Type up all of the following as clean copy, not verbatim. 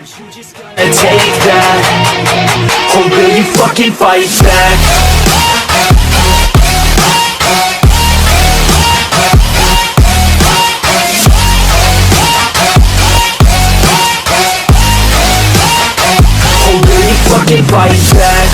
You just gonna take that, or will you fucking fight back? Or will you fucking fight back?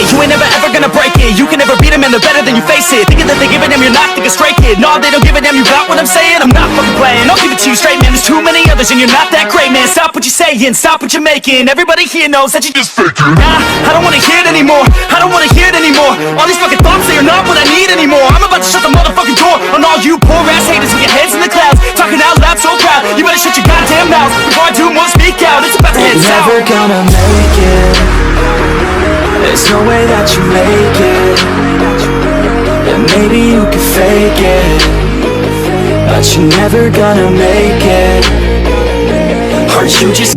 You ain't never ever gonna break it. You can never beat them and they're better than you face it. Thinking that they give a damn, you're not thinking straight, kid. No, they don't give a damn, you got what I'm saying? I'm not fucking playing, I'll give it to you straight, man. There's too many others and you're not that great, man. Stop what you're saying, stop what you're making. Everybody here knows that you just faking. Nah, I don't wanna hear it anymore, I don't wanna hear it anymore. All these fucking thoughts, they are not what I need anymore. I'm about to shut the motherfucking door on all you poor ass haters with your heads in the clouds, talking out loud so proud. You better shut your goddamn mouth before I do more speak out. It's about to head south. Never gonna make it. There's no way that you make it. And maybe you can fake it, but you're never gonna make it. Aren't you just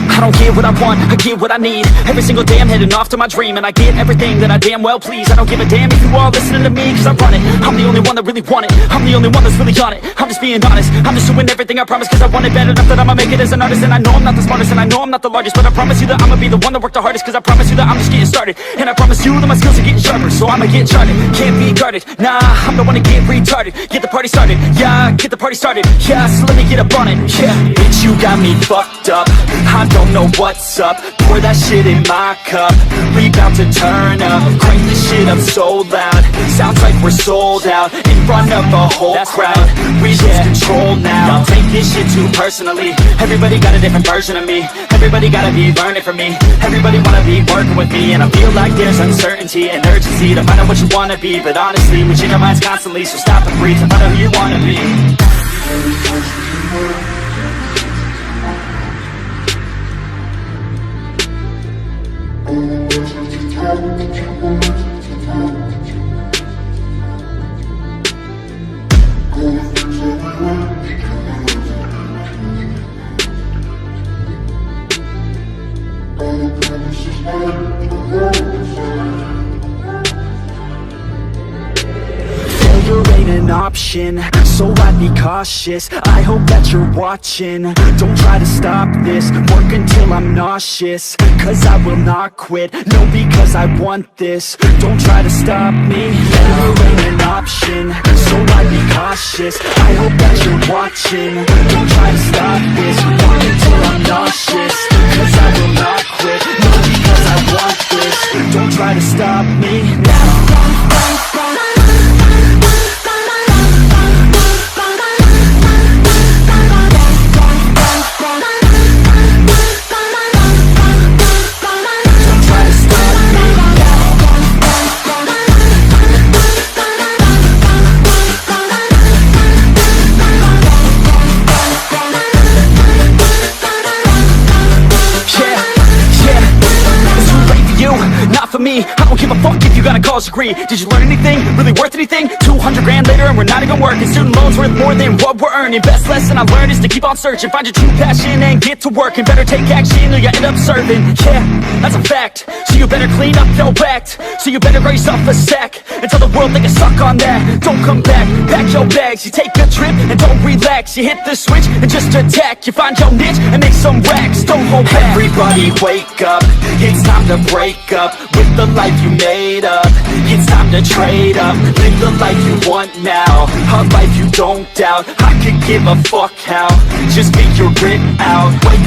I don't get what I want, I get what I need. Every single day I'm heading off to my dream, and I get everything that I damn well please. I don't give a damn if you all listening to me, cause I run it. I'm the only one that really want it, I'm the only one that's really on it. I'm just being honest, I'm just doing everything I promise, cause I want it bad enough that I'ma make it as an artist. And I know I'm not the smartest, and I know I'm not the largest, but I promise you that I'ma be the one that worked the hardest. Cause I promise you that I'm just getting started, and I promise you that my skills are getting sharper. So I'ma get charted, can't be guarded. Nah, I'm the one to get retarded. Get the party started, yeah, get the party started. Yeah, so let me get up on it, yeah. Bitch, you got me fucked up, I don't know what's up. Pour that shit in my cup, we bout to turn up. Crank this shit up so loud, sounds like we're sold out in front of a whole crowd. We lose control now, don't take this shit too personally. Everybody got a different version of me, everybody gotta be learning from me. Everybody wanna be working with me, and I feel like there's uncertainty and urgency to find out what you wanna be. But honestly, we change our minds constantly, so stop and breathe and find out who you wanna be. Failure ain't an option, so I'd be cautious. I hope that you're watching, don't try to stop this. Work until I'm nauseous, cause I will not quit. No, because I want this, don't try to stop me. Failure ain't an option, so I'd be cautious. I hope that you're watching, don't try to stop this. Work until I'm nauseous, cause I will not quit. No, because I want this, don't try to stop me. Me, I don't give a fuck if you got a college degree. Did you learn anything? Really worth anything? 200 grand later and we're not even working. Student loans worth more than what we're earning. Best lesson I learned is to keep on searching. Find your true passion and get to work. And better take action or you end up serving. Yeah, that's a fact. So you better clean up your act. So you better grow yourself a sack and tell the world they can suck on that. Don't come back, pack your bags. You take a trip and don't relax. You hit the switch and just attack. You find your niche and make some racks. Don't hold back. Everybody wake up, it's time to break up with the life you made up. It's time to trade up, live the life you want now, a life you don't doubt. I could give a fuck how, just get your grit out. Wake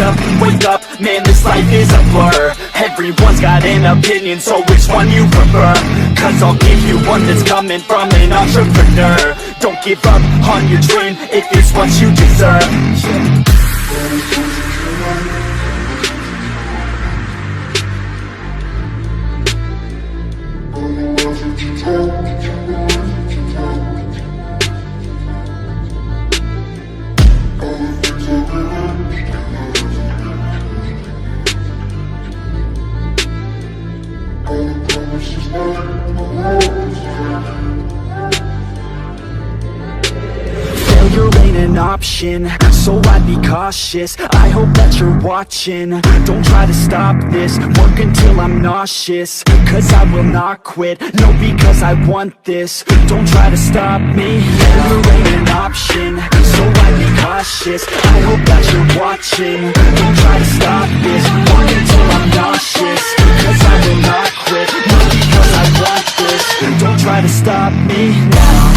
up, man, this life is a blur. Everyone's got an opinion, so which one you prefer? Cause I'll give you one that's coming from an entrepreneur. Don't give up on your dream if it's what you deserve. an option, so I'd be cautious. I hope that you're watching. Don't try to stop this, work until I'm nauseous, cause I will not quit, no, because I want this. Don't try to stop me, never ain't an option, so I'd be cautious. I hope that you're watching. Don't try to stop this, work until I'm nauseous, cause I will not quit, no, because I want this. Don't try to stop me now.